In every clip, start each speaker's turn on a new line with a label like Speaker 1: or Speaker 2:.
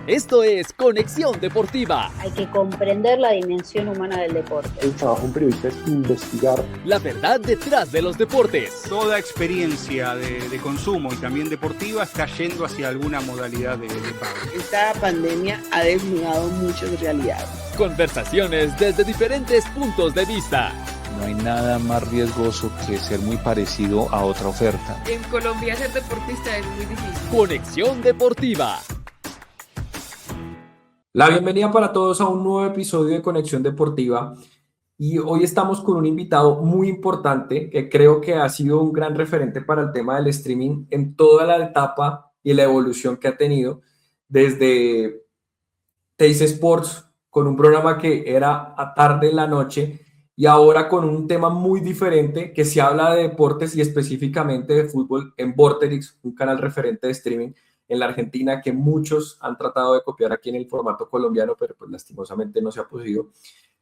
Speaker 1: Esto es Conexión Deportiva.
Speaker 2: Hay que comprender la dimensión humana del deporte.
Speaker 3: El trabajo de un periodista es investigar
Speaker 1: La verdad detrás de los deportes.
Speaker 4: Toda experiencia de consumo y también deportiva está yendo hacia alguna modalidad de pago.
Speaker 5: Esta pandemia ha desnudado muchas realidades.
Speaker 1: Conversaciones desde diferentes puntos de vista.
Speaker 6: No hay nada más riesgoso que ser muy parecido a otra oferta.
Speaker 7: En Colombia ser deportista es muy difícil.
Speaker 1: Conexión Deportiva.
Speaker 8: La bienvenida para todos a un nuevo episodio de Conexión Deportiva y hoy estamos con un invitado muy importante que creo que ha sido un gran referente para el tema del streaming en toda la etapa y la evolución que ha tenido desde Teis Sports con un programa que era a tarde en la noche y ahora con un tema muy diferente que se habla de deportes y específicamente de fútbol en Vorterix, un canal referente de streaming en la Argentina que muchos han tratado de copiar aquí en el formato colombiano, pero pues lastimosamente no se ha podido.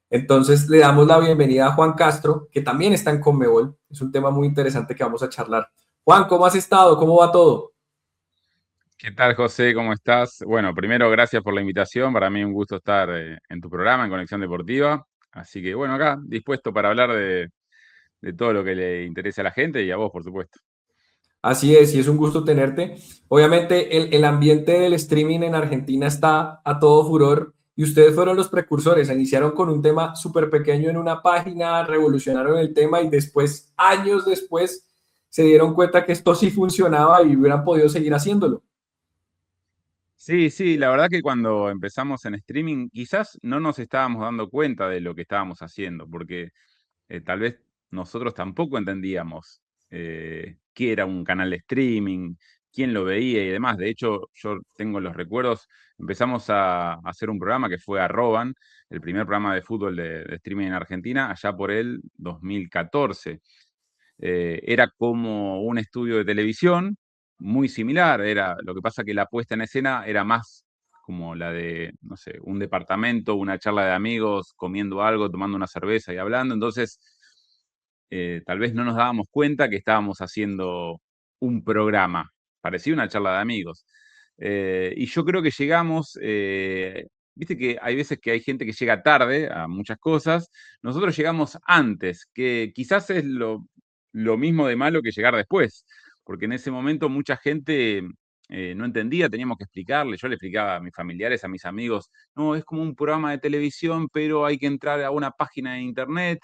Speaker 8: Entonces le damos la bienvenida a Juan Castro, que también está en Conmebol. Es un tema muy interesante que vamos a charlar. Juan, ¿cómo has estado? ¿Cómo va todo?
Speaker 9: ¿Qué tal, José? ¿Cómo estás? Bueno, primero, gracias por la invitación. Para mí un gusto estar en tu programa, en Conexión Deportiva. Así que, bueno, acá dispuesto para hablar de todo lo que le interese a la gente y a vos, por supuesto.
Speaker 8: Así es, y es un gusto tenerte. Obviamente el ambiente del streaming en Argentina está a todo furor y ustedes fueron los precursores. Iniciaron con un tema súper pequeño en una página, revolucionaron el tema y después, años después, se dieron cuenta que esto sí funcionaba y hubieran podido seguir haciéndolo.
Speaker 9: Sí, la verdad que cuando empezamos en streaming, quizás no nos estábamos dando cuenta de lo que estábamos haciendo, porque tal vez nosotros tampoco entendíamos qué era un canal de streaming, quién lo veía y demás. De hecho, yo tengo los recuerdos, empezamos a hacer un programa que fue Arroban, el primer programa de fútbol de streaming en Argentina, allá por el 2014. Era como un estudio de televisión, muy similar, lo que pasa que la puesta en escena era más como la de, no sé, un departamento, una charla de amigos, comiendo algo, tomando una cerveza y hablando. Entonces, tal vez no nos dábamos cuenta que estábamos haciendo un programa, parecía una charla de amigos. Y yo creo que llegamos, viste que hay veces que hay gente que llega tarde a muchas cosas, nosotros llegamos antes, que quizás es lo mismo de malo que llegar después, porque en ese momento mucha gente no entendía, teníamos que explicarle, yo le explicaba a mis familiares, a mis amigos, no, es como un programa de televisión, pero hay que entrar a una página de internet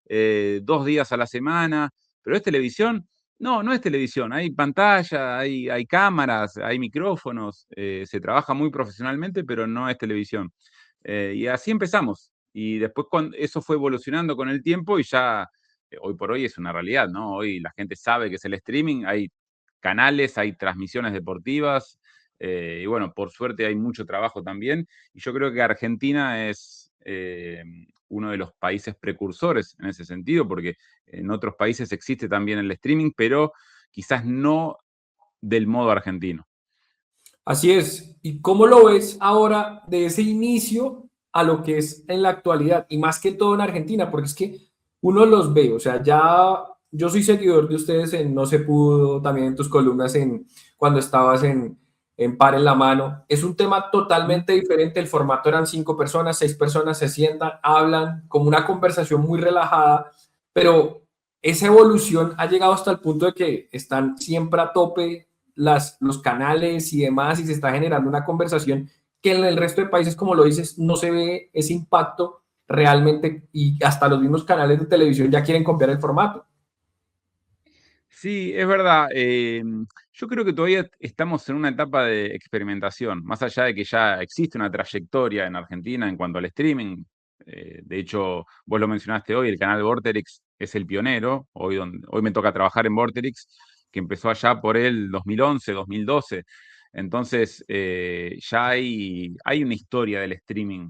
Speaker 9: 2 días a la semana, pero es televisión. No, no es televisión, hay pantalla, hay cámaras, hay micrófonos, se trabaja muy profesionalmente, pero no es televisión. Y así empezamos. Y después cuando eso fue evolucionando con el tiempo y ya hoy por hoy es una realidad, ¿no? Hoy la gente sabe que es el streaming, hay canales, hay transmisiones deportivas, y bueno, por suerte hay mucho trabajo también. Y yo creo que Argentina es uno de los países precursores en ese sentido, porque en otros países existe también el streaming, pero quizás no del modo argentino.
Speaker 8: Así es. ¿Y cómo lo ves ahora de ese inicio a lo que es en la actualidad? Y más que todo en Argentina, porque es que uno los ve, o sea, ya yo soy seguidor de ustedes en No Se Pudo, también en tus columnas cuando estabas en Par en la Mano. Es un tema totalmente diferente, el formato eran 5 personas, 6 personas se sientan, hablan, como una conversación muy relajada, pero esa evolución ha llegado hasta el punto de que están siempre a tope los canales y demás, y se está generando una conversación que en el resto de países, como lo dices, no se ve ese impacto realmente, y hasta los mismos canales de televisión ya quieren copiar el formato.
Speaker 9: Sí, es verdad. Yo creo que todavía estamos en una etapa de experimentación, más allá de que ya existe una trayectoria en Argentina en cuanto al streaming. De hecho, vos lo mencionaste hoy, el canal Vorterix es el pionero. Hoy me toca trabajar en Vorterix, que empezó allá por el 2011, 2012. Entonces, ya hay una historia del streaming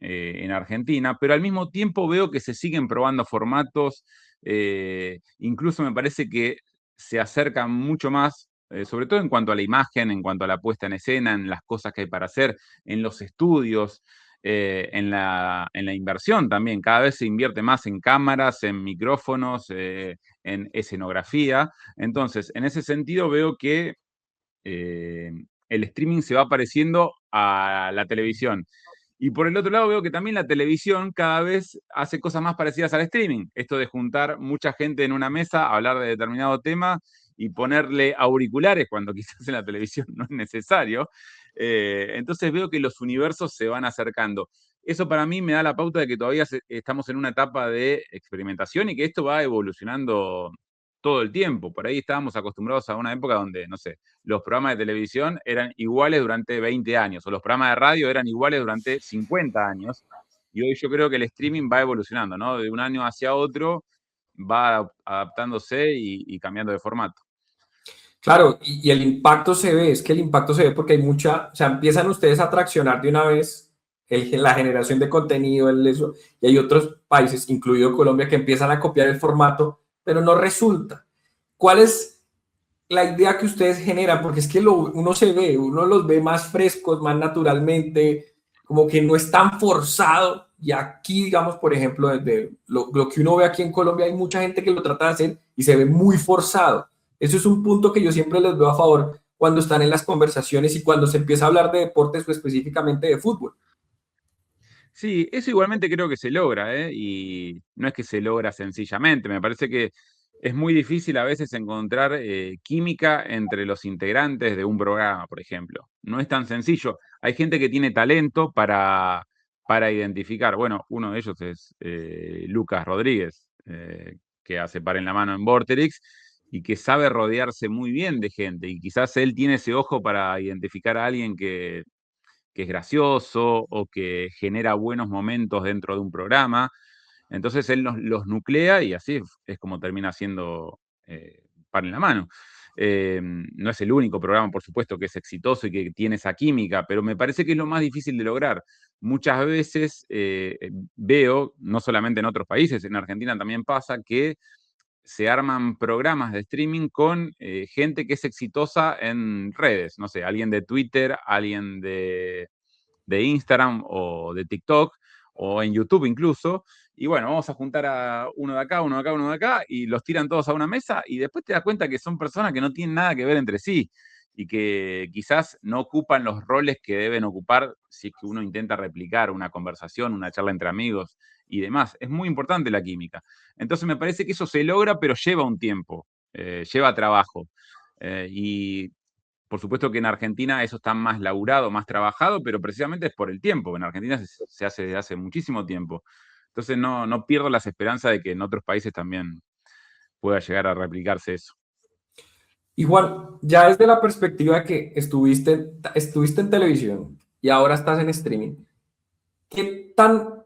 Speaker 9: en Argentina, pero al mismo tiempo veo que se siguen probando formatos. Incluso me parece que se acercan mucho más, sobre todo en cuanto a la imagen, en cuanto a la puesta en escena, en las cosas que hay para hacer, en los estudios, en la inversión también. Cada vez se invierte más en cámaras, en micrófonos, en escenografía. Entonces, en ese sentido veo que el streaming se va pareciendo a la televisión. Y por el otro lado veo que también la televisión cada vez hace cosas más parecidas al streaming. Esto de juntar mucha gente en una mesa, hablar de determinado tema y ponerle auriculares cuando quizás en la televisión no es necesario. Entonces veo que los universos se van acercando. Eso para mí me da la pauta de que todavía estamos en una etapa de experimentación y que esto va evolucionando todo el tiempo. Por ahí estábamos acostumbrados a una época donde, no sé, los programas de televisión eran iguales durante 20 años o los programas de radio eran iguales durante 50 años. Y hoy yo creo que el streaming va evolucionando, ¿no? De un año hacia otro va adaptándose y cambiando de formato.
Speaker 8: Claro, y el impacto se ve, es que el impacto se ve porque hay mucha, o sea, empiezan ustedes a traccionar de una vez la generación de contenido, eso, y hay otros países, incluido Colombia, que empiezan a copiar el formato, pero no resulta. ¿Cuál es la idea que ustedes generan? Porque es que uno se ve, uno los ve más frescos, más naturalmente, como que no es tan forzado. Y aquí, digamos, por ejemplo, desde lo que uno ve aquí en Colombia, hay mucha gente que lo trata de hacer y se ve muy forzado. Eso es un punto que yo siempre les veo a favor cuando están en las conversaciones y cuando se empieza a hablar de deportes o específicamente de fútbol.
Speaker 9: Sí, eso igualmente creo que se logra, ¿eh? Y no es que se logra sencillamente, me parece que es muy difícil a veces encontrar química entre los integrantes de un programa, por ejemplo. No es tan sencillo. Hay gente que tiene talento para identificar. Bueno, uno de ellos es Lucas Rodríguez, que hace Par en la Mano en Vorterix y que sabe rodearse muy bien de gente. Y quizás él tiene ese ojo para identificar a alguien que es gracioso o que genera buenos momentos dentro de un programa. Entonces él los nuclea y así es como termina siendo Par en la Mano. No es el único programa, por supuesto, que es exitoso y que tiene esa química, pero me parece que es lo más difícil de lograr. Muchas veces veo, no solamente en otros países, en Argentina también pasa, que se arman programas de streaming con gente que es exitosa en redes. No sé, alguien de Twitter, alguien de Instagram o de TikTok o en YouTube incluso. Y bueno, vamos a juntar a uno de acá, uno de acá, uno de acá y los tiran todos a una mesa y después te das cuenta que son personas que no tienen nada que ver entre sí y que quizás no ocupan los roles que deben ocupar si es que uno intenta replicar una conversación, una charla entre amigos y demás. Es muy importante la química. Entonces me parece que eso se logra, pero lleva un tiempo, lleva trabajo. Y por supuesto que en Argentina eso está más laburado, más trabajado, pero precisamente es por el tiempo. En Argentina se hace desde hace muchísimo tiempo. Entonces no pierdo las esperanzas de que en otros países también pueda llegar a replicarse eso.
Speaker 8: Y Juan, ya desde la perspectiva de que estuviste en televisión y ahora estás en streaming, ¿qué tan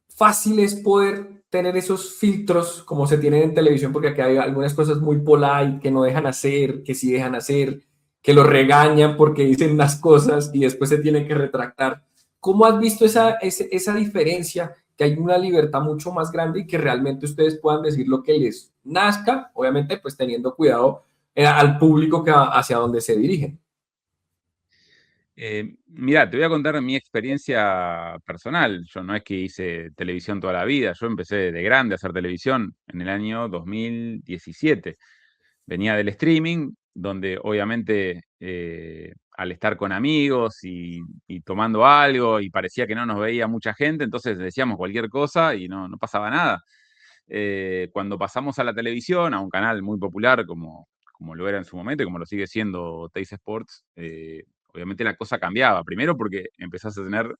Speaker 8: fácil es poder tener esos filtros como se tienen en televisión? Porque aquí hay algunas cosas muy polite que no dejan hacer, que sí dejan hacer, que lo regañan porque dicen unas cosas y después se tienen que retractar. ¿Cómo has visto esa diferencia? Que hay una libertad mucho más grande y que realmente ustedes puedan decir lo que les nazca, obviamente pues teniendo cuidado al público hacia donde se dirigen.
Speaker 9: Mirá, te voy a contar mi experiencia personal. Yo no es que hice televisión toda la vida, yo empecé de grande a hacer televisión en el año 2017. Venía del streaming, donde obviamente al estar con amigos y tomando algo y parecía que no nos veía mucha gente, entonces decíamos cualquier cosa y no pasaba nada. Cuando pasamos a la televisión, a un canal muy popular como lo era en su momento y como lo sigue siendo Teis Sports, obviamente la cosa cambiaba. Primero porque empezás a tener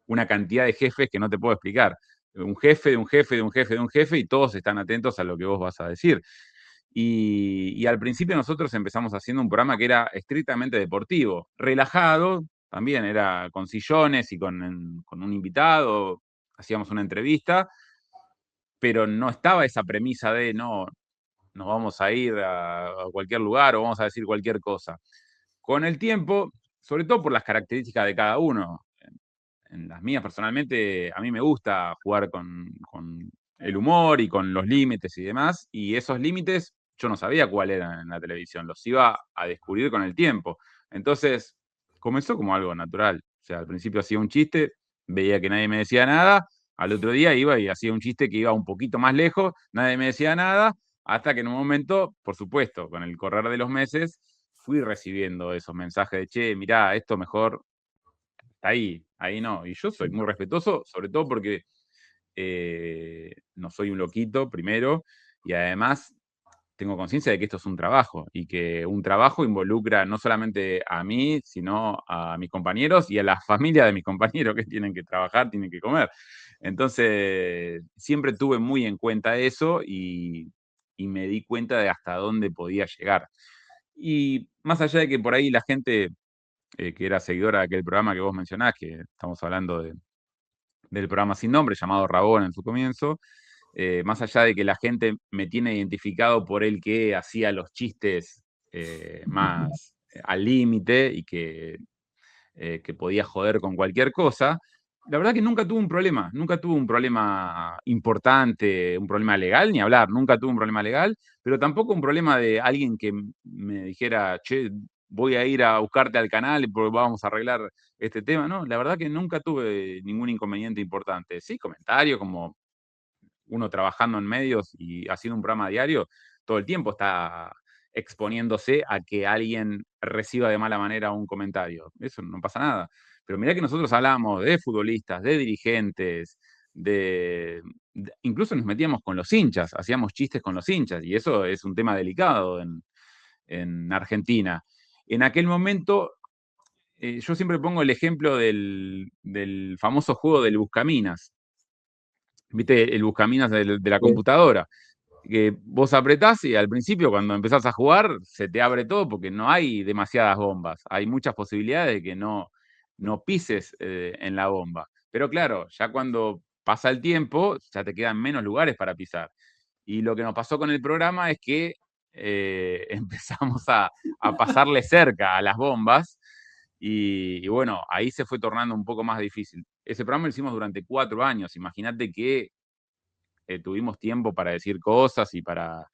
Speaker 9: una cantidad de jefes que no te puedo explicar. Un jefe de un jefe de un jefe de un jefe y todos están atentos a lo que vos vas a decir. Y al principio nosotros empezamos haciendo un programa que era estrictamente deportivo, relajado, también era con sillones y con un invitado, hacíamos una entrevista, pero no estaba esa premisa de no, nos vamos a ir a cualquier lugar o vamos a decir cualquier cosa. Con el tiempo, sobre todo por las características de cada uno, en las mías personalmente, a mí me gusta jugar con el humor y con los límites y demás, y esos límites yo no sabía cuáles eran en la televisión, los iba a descubrir con el tiempo. Entonces, comenzó como algo natural. O sea, al principio hacía un chiste, veía que nadie me decía nada, al otro día iba y hacía un chiste que iba un poquito más lejos, nadie me decía nada, hasta que en un momento, por supuesto, con el correr de los meses, fui recibiendo esos mensajes de, che, mirá, esto mejor está ahí no. Y yo soy muy respetuoso, sobre todo porque no soy un loquito, primero, y además tengo conciencia de que esto es un trabajo y que un trabajo involucra no solamente a mí, sino a mis compañeros y a la familia de mis compañeros que tienen que trabajar, tienen que comer. Entonces, siempre tuve muy en cuenta eso y me di cuenta de hasta dónde podía llegar. Y más allá de que por ahí la gente que era seguidora de aquel programa que vos mencionás, que estamos hablando del programa Sin Nombre, llamado Rabona en su comienzo, más allá de que la gente me tiene identificado por el que hacía los chistes más al límite y que podía joder con cualquier cosa, la verdad que nunca tuve un problema importante, un problema legal, ni hablar, nunca tuve un problema legal, pero tampoco un problema de alguien que me dijera, che, voy a ir a buscarte al canal y vamos a arreglar este tema, ¿no? La verdad que nunca tuve ningún inconveniente importante. Sí, comentarios como uno trabajando en medios y haciendo un programa diario, todo el tiempo está exponiéndose a que alguien reciba de mala manera un comentario. Eso no pasa nada. Pero mirá que nosotros hablábamos de futbolistas, de dirigentes, incluso nos metíamos con los hinchas, hacíamos chistes con los hinchas, y eso es un tema delicado en Argentina. En aquel momento, yo siempre pongo el ejemplo del famoso juego del Buscaminas. ¿Viste? El buscaminas de la computadora. Que vos apretás y al principio cuando empezás a jugar se te abre todo porque no hay demasiadas bombas. Hay muchas posibilidades de que no pises en la bomba. Pero claro, ya cuando pasa el tiempo, ya te quedan menos lugares para pisar. Y lo que nos pasó con el programa es que empezamos a pasarle cerca a las bombas y bueno, ahí se fue tornando un poco más difícil. Ese programa lo hicimos durante 4 años. Imagínate que tuvimos tiempo para decir cosas y para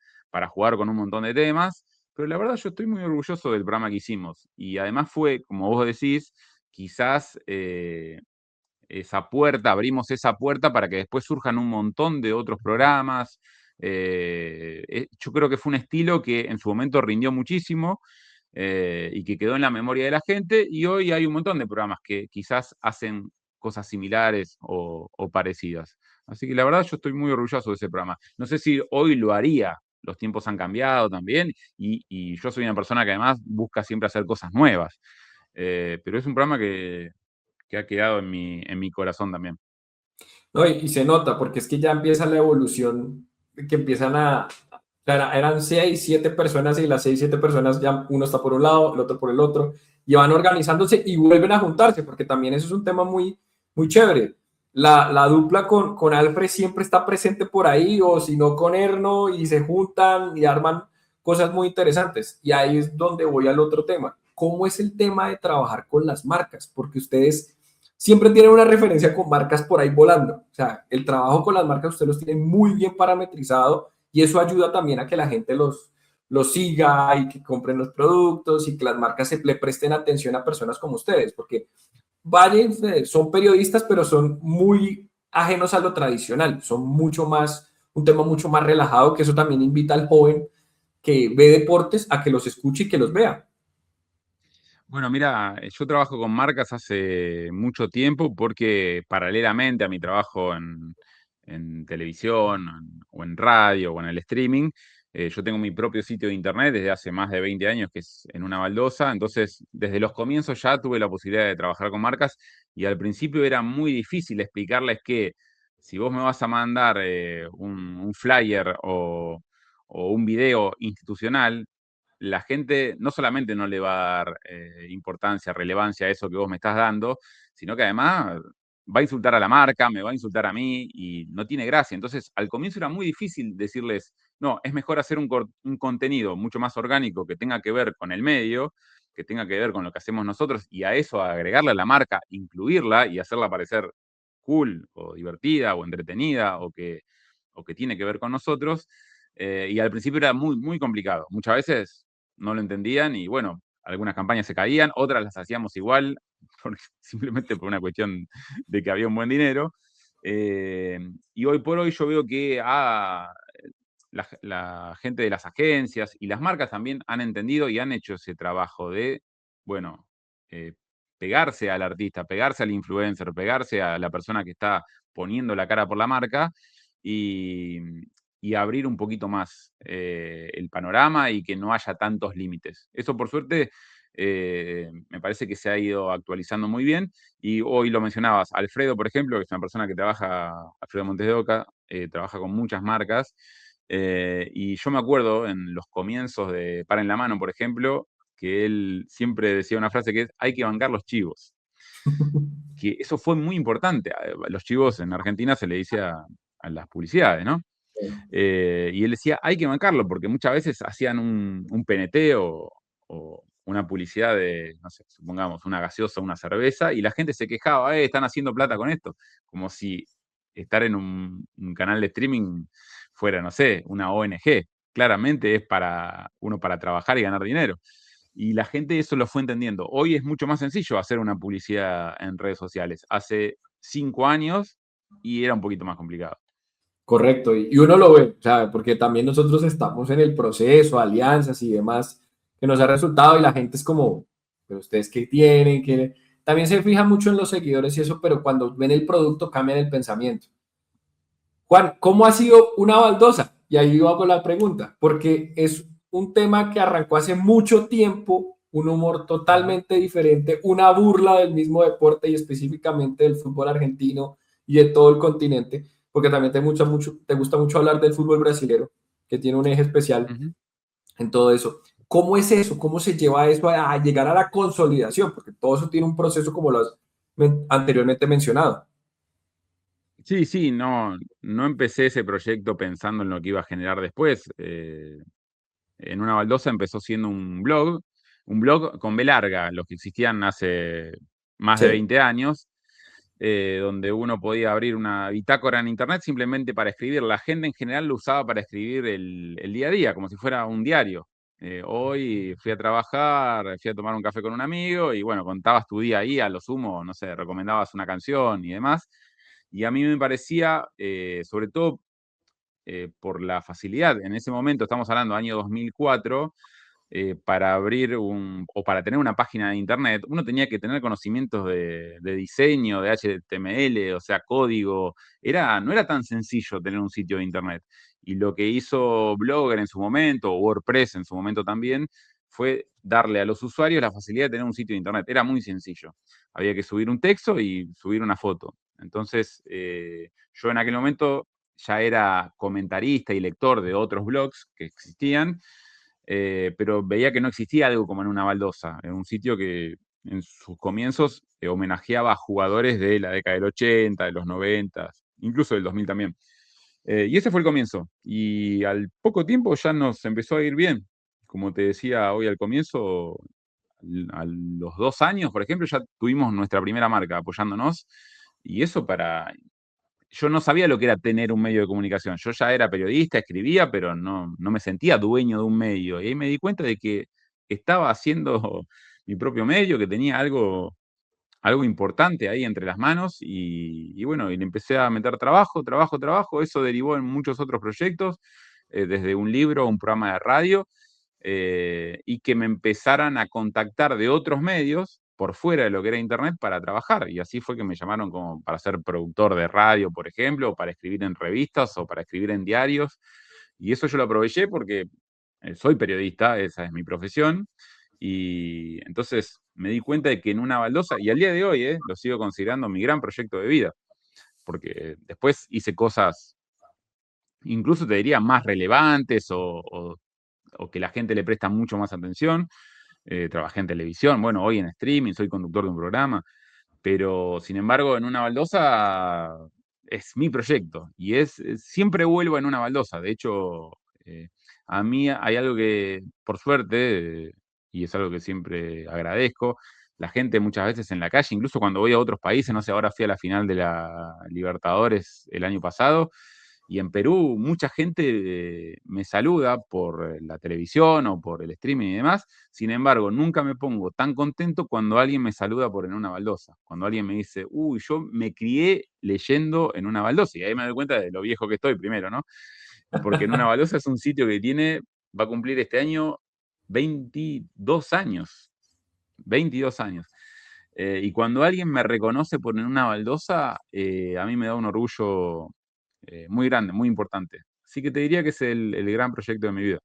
Speaker 9: jugar con un montón de temas, pero la verdad yo estoy muy orgulloso del programa que hicimos. Y además fue, como vos decís, quizás abrimos esa puerta para que después surjan un montón de otros programas. Yo creo que fue un estilo que en su momento rindió muchísimo y que quedó en la memoria de la gente, y hoy hay un montón de programas que quizás hacen cosas similares o parecidas. Así que la verdad yo estoy muy orgulloso de ese programa. No sé si hoy lo haría, los tiempos han cambiado también, y yo soy una persona que además busca siempre hacer cosas nuevas. Pero es un programa que ha quedado en mi corazón también.
Speaker 8: No, y se nota, porque es que ya empieza la evolución, que empiezan eran 6, 7 personas, y las 6, 7 personas ya uno está por un lado, el otro por el otro, y van organizándose y vuelven a juntarse, porque también eso es un tema muy, muy chévere. La dupla con Alfred siempre está presente por ahí, o si no con Erno, y se juntan y arman cosas muy interesantes. Y ahí es donde voy al otro tema. ¿Cómo es el tema de trabajar con las marcas? Porque ustedes siempre tienen una referencia con marcas por ahí volando. O sea, el trabajo con las marcas ustedes los tienen muy bien parametrizado, y eso ayuda también a que la gente los siga y que compren los productos, y que las marcas le presten atención a personas como ustedes, porque son periodistas, pero son muy ajenos a lo tradicional, son un tema mucho más relajado, que eso también invita al joven que ve deportes a que los escuche y que los vea.
Speaker 9: Bueno, mira, yo trabajo con marcas hace mucho tiempo porque paralelamente a mi trabajo en televisión o en radio o en el streaming, yo tengo mi propio sitio de internet desde hace más de 20 años, que es En Una Baldosa. Entonces, desde los comienzos ya tuve la posibilidad de trabajar con marcas, y al principio era muy difícil explicarles que si vos me vas a mandar un flyer o un video institucional, la gente no solamente no le va a dar importancia, relevancia a eso que vos me estás dando, sino que además va a insultar a la marca, me va a insultar a mí, y no tiene gracia. Entonces, al comienzo era muy difícil decirles, no, es mejor hacer un contenido mucho más orgánico que tenga que ver con el medio, que tenga que ver con lo que hacemos nosotros, y a eso agregarle a la marca, incluirla y hacerla parecer cool o divertida o entretenida o que tiene que ver con nosotros. Y al principio era muy, muy complicado. Muchas veces no lo entendían y bueno, algunas campañas se caían, otras las hacíamos igual, simplemente por una cuestión de que había un buen dinero. Y hoy por hoy yo veo que la gente de las agencias y las marcas también han entendido y han hecho ese trabajo de, bueno, eh, pegarse al artista, pegarse al influencer, pegarse a la persona que está poniendo la cara por la marca y, y abrir un poquito más el panorama y que no haya tantos límites. Eso, por suerte, me parece que se ha ido actualizando muy bien. Y hoy lo mencionabas, Alfredo, por ejemplo, que es una persona que trabaja, Alfredo Montes de Oca, trabaja con muchas marcas. Y yo me acuerdo en los comienzos de Para en la Mano, por ejemplo, que él siempre decía una frase que es: hay que bancar los chivos. Que eso fue muy importante. Los chivos en Argentina se le dice a las publicidades, ¿no? Y él decía, hay que bancarlo, porque muchas veces hacían un PNT o una publicidad de, no sé, supongamos, una gaseosa, una cerveza, y la gente se quejaba, están haciendo plata con esto. Como si estar en un canal de streaming fuera, no sé, una ONG. Claramente es para uno para trabajar y ganar dinero. Y la gente eso lo fue entendiendo. Hoy es mucho más sencillo hacer una publicidad en redes sociales. Hace 5 años y era un poquito más complicado.
Speaker 8: Correcto, y uno lo ve, o sea, porque también nosotros estamos en el proceso, alianzas y demás, que nos ha resultado y la gente es como, pero ustedes qué tienen, que también se fija mucho en los seguidores y eso, pero cuando ven el producto cambian el pensamiento. Juan, ¿cómo ha sido una baldosa? Y ahí hago la pregunta, porque es un tema que arrancó hace mucho tiempo, un humor totalmente diferente, una burla del mismo deporte y específicamente del fútbol argentino y de todo el continente, porque también te gusta mucho hablar del fútbol brasilero, que tiene un eje especial en todo eso. ¿Cómo es eso? ¿Cómo se lleva eso a llegar a la consolidación? Porque todo eso tiene un proceso como lo has anteriormente mencionado.
Speaker 9: Sí, no empecé ese proyecto pensando en lo que iba a generar después. En una baldosa empezó siendo un blog con B larga, los que existían hace más de 20 años, donde uno podía abrir una bitácora en internet simplemente para escribir. La gente en general lo usaba para escribir el día a día, como si fuera un diario. Hoy fui a trabajar, fui a tomar un café con un amigo y bueno, contabas tu día ahí, a lo sumo, no sé, recomendabas una canción y demás. Y a mí me parecía, sobre todo por la facilidad, en ese momento, estamos hablando año 2004, para abrir o para tener una página de internet, uno tenía que tener conocimientos de diseño, de HTML, o sea, código. No era tan sencillo tener un sitio de internet. Y lo que hizo Blogger en su momento, o WordPress en su momento también, fue darle a los usuarios la facilidad de tener un sitio de internet. Era muy sencillo. Había que subir un texto y subir una foto. Entonces, yo en aquel momento ya era comentarista y lector de otros blogs que existían, pero veía que no existía algo como en una baldosa, en un sitio que en sus comienzos homenajeaba a jugadores de la década del 80, de los 90, incluso del 2000 también. Y ese fue el comienzo. Y al poco tiempo ya nos empezó a ir bien. Como te decía hoy al comienzo, a los 2 años, por ejemplo, ya tuvimos nuestra primera marca apoyándonos. Y eso yo no sabía lo que era tener un medio de comunicación. Yo ya era periodista, escribía, pero no me sentía dueño de un medio. Y ahí me di cuenta de que estaba haciendo mi propio medio, que tenía algo importante ahí entre las manos. Y bueno, y le empecé a meter trabajo. Eso derivó en muchos otros proyectos, desde un libro, un programa de radio, y que me empezaran a contactar de otros medios por fuera de lo que era internet para trabajar. Y así fue que me llamaron como para ser productor de radio, por ejemplo, o para escribir en revistas o para escribir en diarios. Y eso yo lo aproveché porque soy periodista, esa es mi profesión. Y entonces me di cuenta de que en una baldosa, y al día de hoy lo sigo considerando mi gran proyecto de vida, porque después hice cosas, incluso te diría, más relevantes o que la gente le presta mucho más atención. Trabajé en televisión, bueno, hoy en streaming, soy conductor de un programa, pero sin embargo en una baldosa es mi proyecto y siempre vuelvo en una baldosa. De hecho, a mí hay algo que, por suerte, y es algo que siempre agradezco, la gente muchas veces en la calle, incluso cuando voy a otros países, no sé, ahora fui a la final de la Libertadores el año pasado, y en Perú mucha gente me saluda por la televisión o por el streaming y demás. Sin embargo, nunca me pongo tan contento cuando alguien me saluda por En una baldosa. Cuando alguien me dice, uy, yo me crié leyendo En una baldosa. Y ahí me doy cuenta de lo viejo que estoy primero, ¿no? porque en una baldosa es un sitio que va a cumplir este año 22 años. 22 años. Y cuando alguien me reconoce por en una baldosa, a mí me da un orgullo muy grande, muy importante. Así que te diría que es el gran proyecto de mi vida.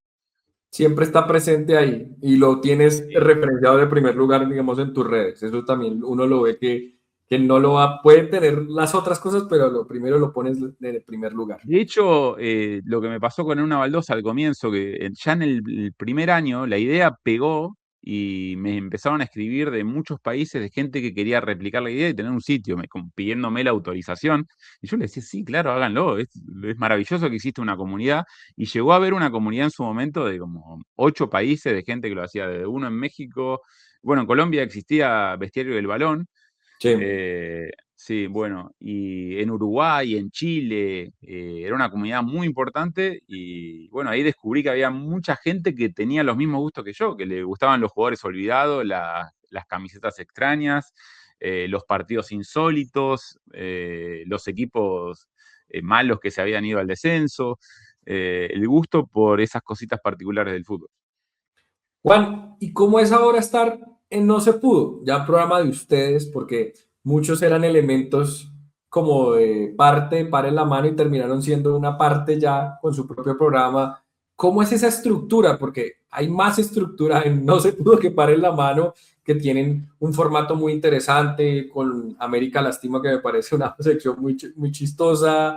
Speaker 8: Siempre está presente ahí y lo tienes
Speaker 9: Sí.
Speaker 8: referenciado de primer lugar, digamos, en tus redes. Eso también uno lo ve que no lo va, puede tener las otras cosas, pero lo primero lo pones en el primer lugar.
Speaker 9: De hecho, lo que me pasó con una baldosa al comienzo, que ya en el primer año la idea pegó y me empezaron a escribir de muchos países de gente que quería replicar la idea y tener un sitio, como pidiéndome la autorización. Y yo le decía, sí, claro, háganlo, es maravilloso que existe una comunidad. Y llegó a haber una comunidad en su momento de como 8 países de gente que lo hacía, desde uno en México. Bueno, en Colombia existía Bestiario del Balón.
Speaker 8: Sí.
Speaker 9: Sí, bueno, y en Uruguay, en Chile, era una comunidad muy importante y bueno, ahí descubrí que había mucha gente que tenía los mismos gustos que yo, que le gustaban los jugadores olvidados, las camisetas extrañas, los partidos insólitos, los equipos malos que se habían ido al descenso, el gusto por esas cositas particulares del fútbol.
Speaker 8: Juan, ¿y cómo es ahora estar en No Se Pudo? Ya programa de ustedes, porque muchos eran elementos como de parte, par en la mano y terminaron siendo una parte ya con su propio programa. ¿Cómo es esa estructura? Porque hay más estructura en No Se Pudo que par en la mano, que tienen un formato muy interesante, con América Lastima, que me parece una sección muy chistosa.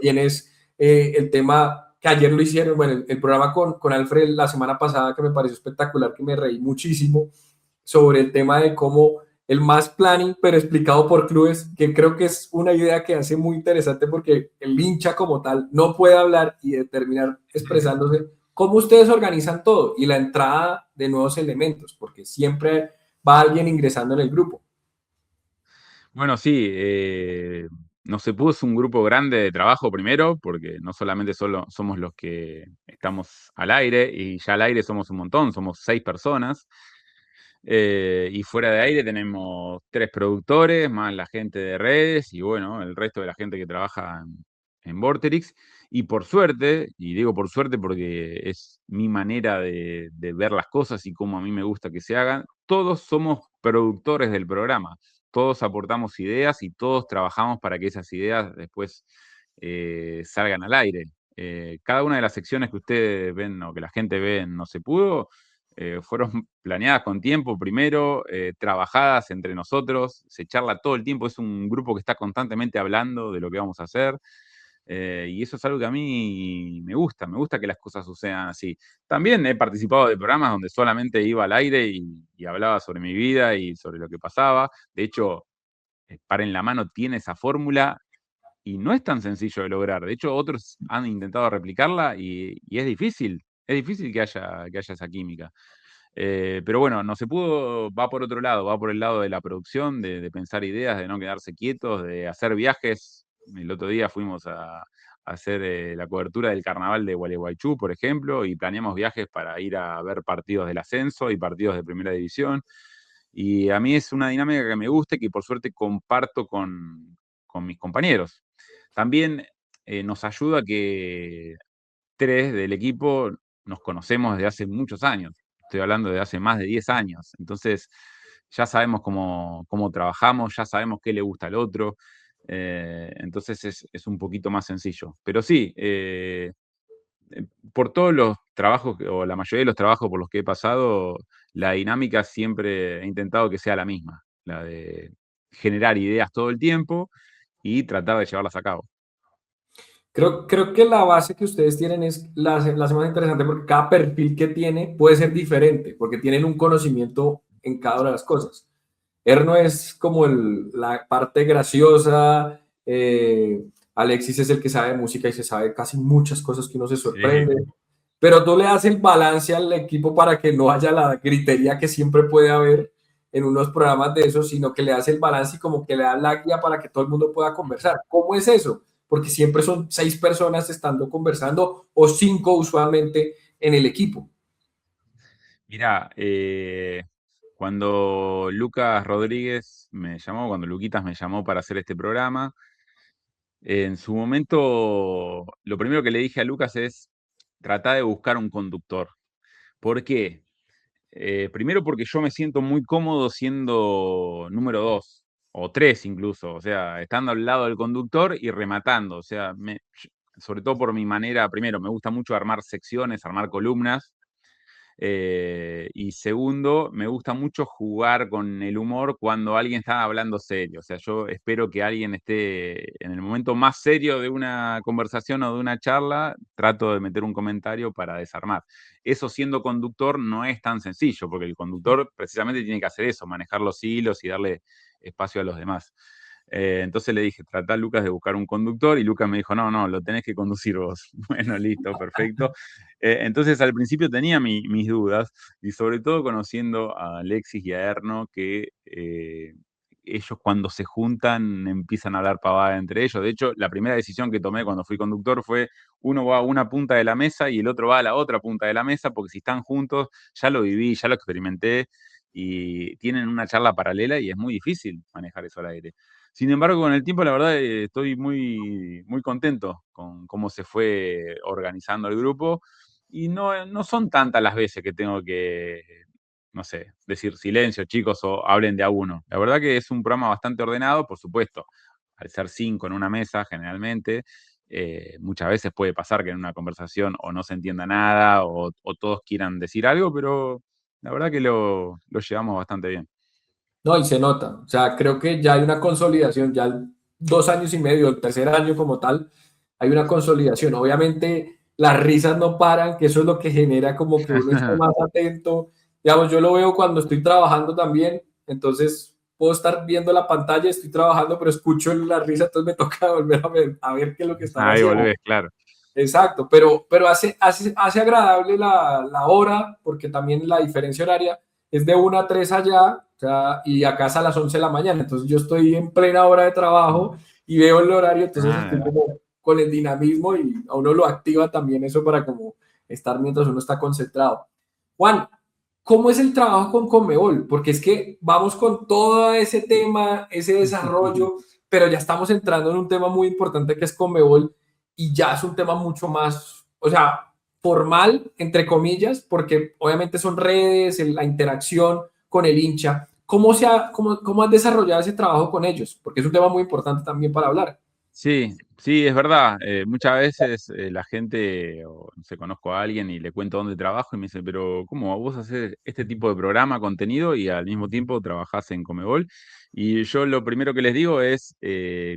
Speaker 8: Tienes el tema que ayer lo hicieron, bueno, el programa con Alfred la semana pasada, que me pareció espectacular, que me reí muchísimo, sobre el tema de cómo el mass planning, pero explicado por clubes, que creo que es una idea que hace muy interesante porque el hincha como tal no puede hablar y terminar expresándose. ¿Cómo ustedes organizan todo? Y la entrada de nuevos elementos, porque siempre va alguien ingresando en el grupo.
Speaker 9: Bueno, sí, No Se Pudo es un grupo grande de trabajo primero, porque no solamente solo somos los que estamos al aire, y ya al aire somos un montón, somos 6 personas. Y fuera de aire tenemos 3 productores, más la gente de redes y bueno, el resto de la gente que trabaja en Vorterix. Y por suerte, y digo por suerte porque es mi manera de ver las cosas y cómo a mí me gusta que se hagan, todos somos productores del programa. Todos aportamos ideas y todos trabajamos para que esas ideas después salgan al aire. Cada una de las secciones que ustedes ven o que la gente ve en No Se Pudo fueron planeadas con tiempo primero, trabajadas entre nosotros, se charla todo el tiempo, es un grupo que está constantemente hablando de lo que vamos a hacer. Y eso es algo que a mí me gusta que las cosas sucedan así. También he participado de programas donde solamente iba al aire y hablaba sobre mi vida y sobre lo que pasaba. De hecho, Par en la Mano tiene esa fórmula y no es tan sencillo de lograr. De hecho, otros han intentado replicarla y es difícil que haya esa química. Pero bueno, No Se Pudo, va por otro lado, va por el lado de la producción, de pensar ideas, de no quedarse quietos, de hacer viajes. El otro día fuimos a hacer la cobertura del carnaval de Gualeguaychú, por ejemplo, y planeamos viajes para ir a ver partidos del ascenso y partidos de primera división. Y a mí es una dinámica que me gusta y que por suerte comparto con mis compañeros. También nos ayuda que 3 del equipo nos conocemos desde hace muchos años. Estoy hablando de hace más de 10 años. Entonces, ya sabemos cómo trabajamos, ya sabemos qué le gusta al otro. Entonces es un poquito más sencillo. Pero sí, por todos los trabajos, o la mayoría de los trabajos por los que he pasado, la dinámica siempre he intentado que sea la misma, la de generar ideas todo el tiempo y tratar de llevarlas a cabo.
Speaker 8: Creo que la base que ustedes tienen es la hace más interesante porque cada perfil que tiene puede ser diferente, porque tienen un conocimiento en cada una de las cosas. Erno es como la parte graciosa, Alexis es el que sabe de música y se sabe casi muchas cosas que uno se sorprende, pero tú le das el balance al equipo para que no haya la gritería que siempre puede haber en unos programas de esos, sino que le das el balance y como que le das la guía para que todo el mundo pueda conversar. ¿Cómo es eso? Porque siempre son 6 personas estando conversando o 5 usualmente en el equipo.
Speaker 9: Mirá, cuando Lucas Rodríguez me llamó, cuando Luquitas me llamó para hacer este programa, En su momento, lo primero que le dije a Lucas es tratar de buscar un conductor. ¿Por qué? Primero porque yo me siento muy cómodo siendo número 2 o 3 incluso, o sea, estando al lado del conductor y rematando, o sea, sobre todo por mi manera, primero, me gusta mucho armar secciones, armar columnas, y segundo, me gusta mucho jugar con el humor cuando alguien está hablando serio. O sea, yo espero que alguien esté en el momento más serio de una conversación o de una charla, trato de meter un comentario para desarmar. Eso siendo conductor no es tan sencillo, porque el conductor precisamente tiene que hacer eso, manejar los hilos y darle espacio a los demás. Entonces le dije, tratá, Lucas, de buscar un conductor, y Lucas me dijo, no, no, lo tenés que conducir vos. Bueno, listo, perfecto. Entonces al principio tenía mis dudas, y sobre todo conociendo a Alexis y a Erno, que ellos cuando se juntan empiezan a hablar pavada entre ellos. De hecho, la primera decisión que tomé cuando fui conductor fue, uno va a una punta de la mesa y el otro va a la otra punta de la mesa, porque si están juntos, ya lo viví, ya lo experimenté, y tienen una charla paralela y es muy difícil manejar eso al aire. Sin embargo, con el tiempo, la verdad, estoy muy, muy contento con cómo se fue organizando el grupo, y no son tantas las veces que tengo que, no sé, decir silencio, chicos, o hablen de a uno. La verdad que es un programa bastante ordenado, por supuesto, al ser 5 en una mesa, generalmente, muchas veces puede pasar que en una conversación o no se entienda nada o todos quieran decir algo, pero la verdad que lo llevamos bastante bien.
Speaker 8: No, y se nota. O sea, creo que ya hay una consolidación, ya 2 años y medio, el tercer año como tal, hay una consolidación. Obviamente, las risas no paran, que eso es lo que genera como que uno esté más atento. Digamos, yo lo veo cuando estoy trabajando también, entonces puedo estar viendo la pantalla, estoy trabajando, pero escucho la risa, entonces me toca volver a ver qué es lo que están
Speaker 9: Ahí
Speaker 8: haciendo.
Speaker 9: volvés, claro.
Speaker 8: Exacto, pero hace agradable la hora, porque también la diferencia horaria es de 1 a 3 allá, o sea, y acá es a las 11 de la mañana, entonces yo estoy en plena hora de trabajo y veo el horario, entonces estoy como con el dinamismo y a uno lo activa también eso para como estar mientras uno está concentrado. Juan, ¿cómo es el trabajo con Conmebol? Porque es que vamos con todo ese tema, ese desarrollo, pero ya estamos entrando en un tema muy importante que es Conmebol, y ya es un tema mucho más, o sea, formal, entre comillas, porque obviamente son redes, la interacción con el hincha. ¿Cómo has desarrollado ese trabajo con ellos? Porque es un tema muy importante también para hablar.
Speaker 9: Sí, sí, es verdad. Muchas veces la gente, o no sé, conozco a alguien y le cuento dónde trabajo y me dice, pero ¿cómo vos haces este tipo de programa, contenido, y al mismo tiempo trabajás en Comebol? Y yo lo primero que les digo es,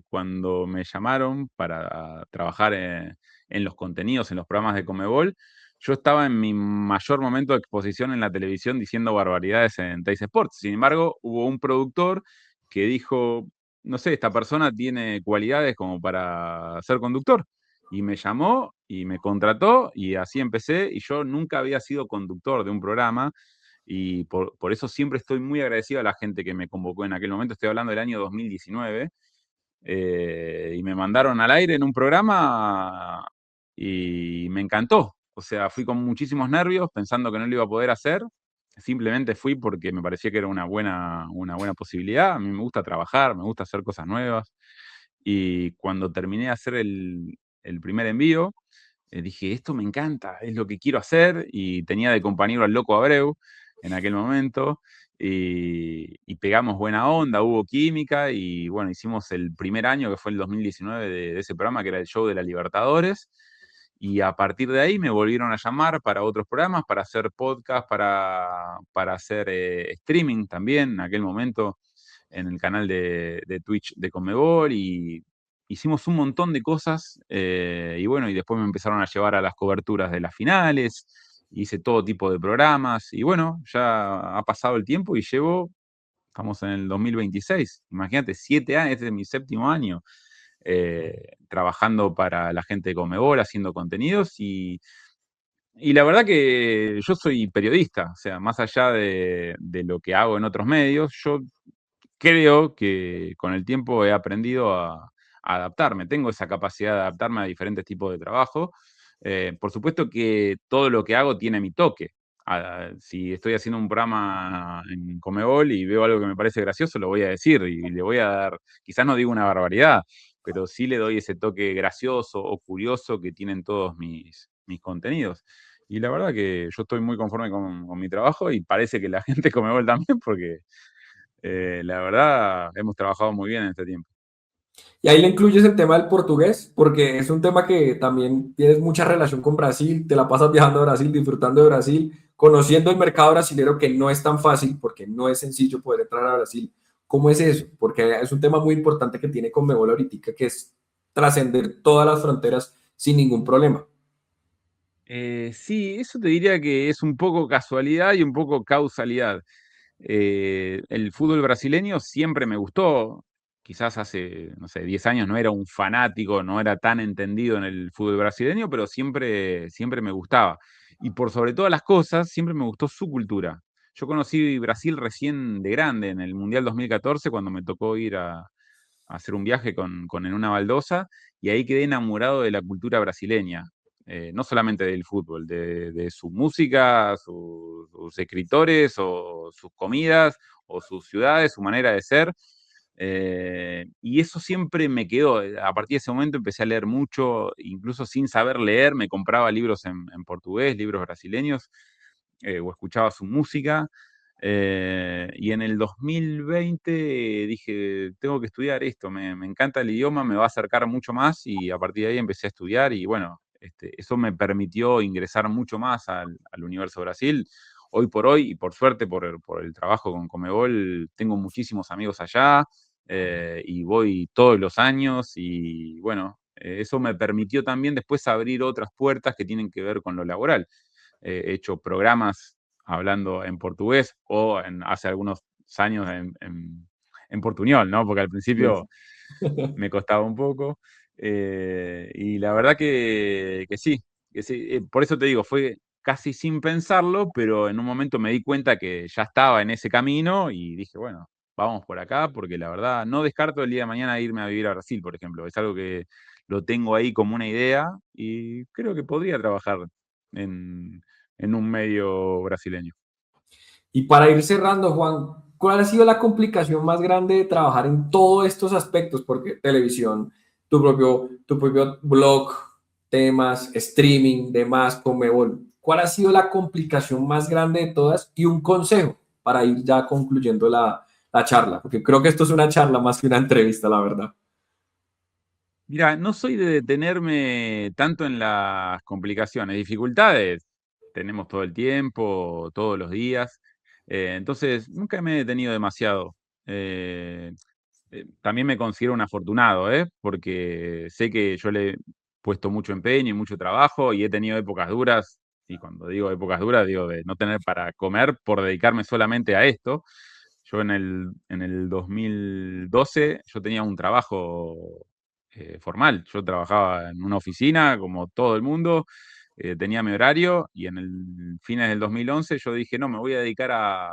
Speaker 9: cuando me llamaron para trabajar en los contenidos, en los programas de Comebol, yo estaba en mi mayor momento de exposición en la televisión diciendo barbaridades en Teis Sports. Sin embargo, hubo un productor que dijo, no sé, esta persona tiene cualidades como para ser conductor. Y me llamó y me contrató y así empecé, y yo nunca había sido conductor de un programa, y por eso siempre estoy muy agradecido a la gente que me convocó en aquel momento. Estoy hablando del año 2019, y me mandaron al aire en un programa y me encantó. O sea, fui con muchísimos nervios pensando que no lo iba a poder hacer. Simplemente fui porque me parecía que era una buena posibilidad. A mí me gusta trabajar, me gusta hacer cosas nuevas. Y cuando terminé de hacer el primer envío, dije, esto me encanta, es lo que quiero hacer. Y tenía de compañero al Loco Abreu en aquel momento. Y pegamos buena onda, hubo química, y bueno, hicimos el primer año, que fue el 2019, de ese programa, que era el show de la Libertadores. Y a partir de ahí me volvieron a llamar para otros programas, para hacer podcast, para hacer streaming también en aquel momento en el canal de Twitch de Conmebol, y hicimos un montón de cosas, y bueno, y después me empezaron a llevar a las coberturas de las finales, hice todo tipo de programas, y bueno, ya ha pasado el tiempo y estamos en el 2026, imagínate, 7 años, este es mi 7º año trabajando para la gente de Conmebol, haciendo contenidos, y la verdad que yo soy periodista, o sea, más allá de lo que hago en otros medios, yo creo que con el tiempo he aprendido a adaptarme, tengo esa capacidad de adaptarme a diferentes tipos de trabajo. Por supuesto que todo lo que hago tiene mi toque. Si estoy haciendo un programa en Comebol y veo algo que me parece gracioso, lo voy a decir y le voy a dar, quizás no digo una barbaridad, pero sí le doy ese toque gracioso o curioso que tienen todos mis contenidos. Y la verdad que yo estoy muy conforme con mi trabajo y parece que la gente de Conmebol también, porque la verdad hemos trabajado muy bien en este tiempo.
Speaker 8: Y ahí le incluyes el tema del portugués, porque es un tema que también tienes mucha relación con Brasil, te la pasas viajando a Brasil, disfrutando de Brasil, conociendo el mercado brasilero, que no es tan fácil, porque no es sencillo poder entrar a Brasil. ¿Cómo es eso? Porque es un tema muy importante que tiene Conmebol ahorita, que es trascender todas las fronteras sin ningún problema.
Speaker 9: Sí, eso te diría que es un poco casualidad y un poco causalidad. El fútbol brasileño siempre me gustó. Quizás hace, no sé, 10 años no era un fanático, no era tan entendido en el fútbol brasileño, pero siempre me gustaba. Y por sobre todas las cosas, siempre me gustó su cultura. Yo conocí Brasil recién de grande, en el Mundial 2014, cuando me tocó ir a hacer un viaje en una baldosa, y ahí quedé enamorado de la cultura brasileña. No solamente del fútbol, de su música, sus escritores, o sus comidas, o sus ciudades, su manera de ser. Y eso siempre me quedó. A partir de ese momento empecé a leer mucho, incluso sin saber leer, me compraba libros en portugués, libros brasileños, o escuchaba su música. Y en el 2020 dije, tengo que estudiar esto, me encanta el idioma, me va a acercar mucho más, y a partir de ahí empecé a estudiar y bueno, eso me permitió ingresar mucho más al universo Brasil. Hoy por hoy, y por suerte por el trabajo con Conmebol, tengo muchísimos amigos allá, y voy todos los años y bueno, eso me permitió también después abrir otras puertas que tienen que ver con lo laboral. He hecho programas hablando en portugués o hace algunos años en portuñol, ¿no? Porque al principio me costaba un poco. Y la verdad que sí, que sí. Por eso te digo, fue casi sin pensarlo, pero en un momento me di cuenta que ya estaba en ese camino y dije, bueno, vamos por acá, porque la verdad no descarto el día de mañana irme a vivir a Brasil, por ejemplo. Es algo que lo tengo ahí como una idea y creo que podría trabajar en un medio brasileño.
Speaker 8: Y para ir cerrando, Juan, ¿cuál ha sido la complicación más grande de trabajar en todos estos aspectos? Porque televisión, tu propio blog, temas, streaming, demás, Conmebol. ¿Cuál ha sido la complicación más grande de todas? Y un consejo para ir ya concluyendo la charla, porque creo que esto es una charla más que una entrevista, la verdad.
Speaker 9: Mira, no soy de detenerme tanto en las complicaciones, dificultades tenemos todo el tiempo, todos los días, entonces nunca me he detenido demasiado. También me considero un afortunado, porque sé que yo le he puesto mucho empeño y mucho trabajo y he tenido épocas duras, y cuando digo épocas duras digo de no tener para comer por dedicarme solamente a esto. Yo en el 2012 yo tenía un trabajo formal. Yo trabajaba en una oficina como todo el mundo, tenía mi horario y en el fines del 2011 yo dije, no, me voy a dedicar a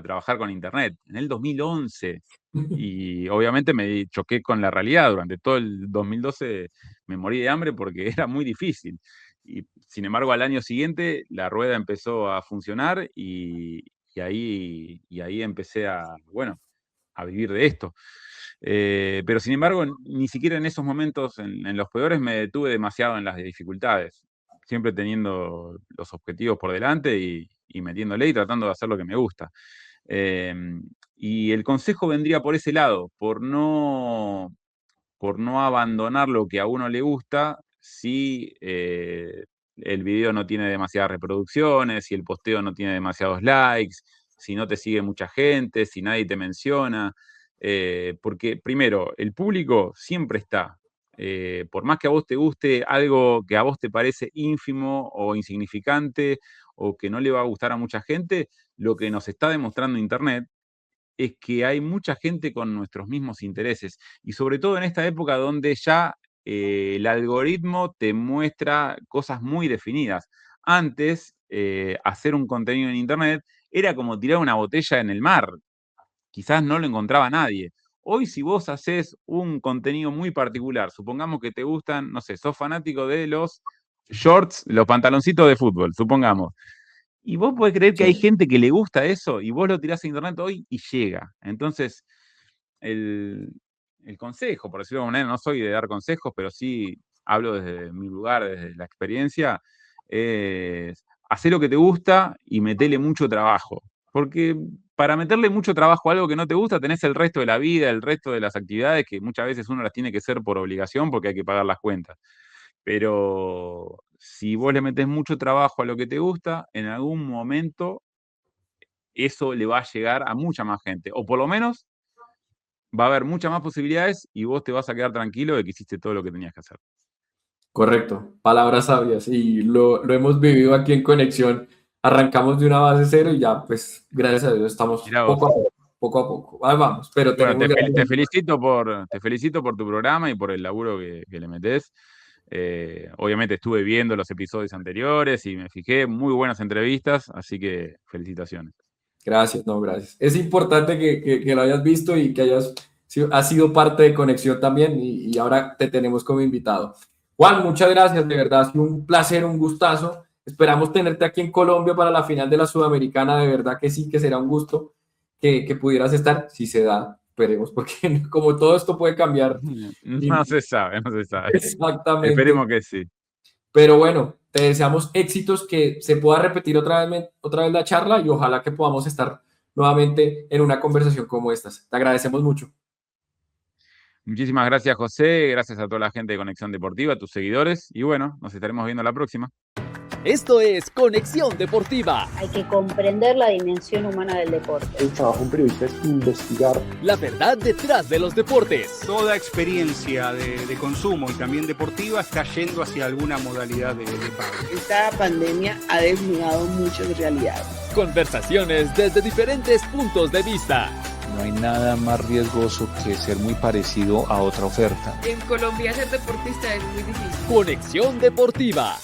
Speaker 9: trabajar con internet. En el 2011. Y obviamente me choqué con la realidad. Durante todo el 2012 me morí de hambre porque era muy difícil. Y sin embargo, al año siguiente la rueda empezó a funcionar y ahí empecé bueno, a vivir de esto. Pero sin embargo, ni siquiera en esos momentos, en los peores, me detuve demasiado en las dificultades, siempre teniendo los objetivos por delante y metiéndole y tratando de hacer lo que me gusta. Y el consejo vendría por ese lado, por no abandonar lo que a uno le gusta si el video no tiene demasiadas reproducciones, si el posteo no tiene demasiados likes, si no te sigue mucha gente, si nadie te menciona. Porque primero, el público siempre está. Por más que a vos te guste algo que a vos te parece ínfimo o insignificante o que no le va a gustar a mucha gente, lo que nos está demostrando Internet es que hay mucha gente con nuestros mismos intereses. Y sobre todo en esta época donde ya el algoritmo te muestra cosas muy definidas. Antes, hacer un contenido en Internet era como tirar una botella en el mar. Quizás no lo encontraba nadie. Hoy, si vos haces un contenido muy particular, supongamos que te gustan, no sé, sos fanático de los shorts, los pantaloncitos de fútbol, supongamos. Y vos podés creer que hay gente que le gusta eso y vos lo tirás a internet hoy y llega. Entonces, el el consejo, por decirlo de alguna manera, no soy de dar consejos, pero sí hablo desde mi lugar, desde la experiencia, es hacer lo que te gusta y meterle mucho trabajo. Porque para meterle mucho trabajo a algo que no te gusta, tenés el resto de la vida, el resto de las actividades que muchas veces uno las tiene que hacer por obligación porque hay que pagar las cuentas. Pero si vos le metés mucho trabajo a lo que te gusta, en algún momento eso le va a llegar a mucha más gente. O por lo menos va a haber muchas más posibilidades y vos te vas a quedar tranquilo de que hiciste todo lo que tenías que hacer.
Speaker 8: Correcto, palabras sabias y lo hemos vivido aquí en Conexión. Arrancamos de una base cero y ya, pues, gracias a Dios, estamos poco a poco. Ahí vamos, pero
Speaker 9: Bueno,
Speaker 8: tenemos
Speaker 9: te felicito por tu programa y por el laburo que le metés. Obviamente estuve viendo los episodios anteriores y me fijé, muy buenas entrevistas, así que felicitaciones.
Speaker 8: Gracias, no, gracias. Es importante que lo hayas visto y que has sido parte de Conexión también y ahora te tenemos como invitado. Juan, muchas gracias, de verdad, ha sido un placer, un gustazo. Esperamos tenerte aquí en Colombia para la final de la Sudamericana, de verdad que sí, que será un gusto que pudieras estar, si se da, esperemos, porque como todo esto puede cambiar.
Speaker 9: No se sabe.
Speaker 8: Exactamente.
Speaker 9: Esperemos que sí.
Speaker 8: Pero bueno, te deseamos éxitos, que se pueda repetir otra vez la charla y ojalá que podamos estar nuevamente en una conversación como estas. Te agradecemos mucho.
Speaker 9: Muchísimas gracias, José. Gracias a toda la gente de Conexión Deportiva, a tus seguidores. Y bueno, nos estaremos viendo la próxima.
Speaker 1: Esto es Conexión Deportiva.
Speaker 2: Hay que comprender la dimensión humana del deporte.
Speaker 3: El trabajo de un periodista es investigar.
Speaker 1: La verdad detrás de los deportes.
Speaker 4: Toda experiencia de consumo y también deportiva está yendo hacia alguna modalidad de pago.
Speaker 5: Esta pandemia ha desnudado muchas realidades.
Speaker 1: Conversaciones desde diferentes puntos de vista.
Speaker 6: No hay nada más riesgoso que ser muy parecido a otra oferta.
Speaker 7: En Colombia ser deportista es muy difícil.
Speaker 1: Conexión Deportiva.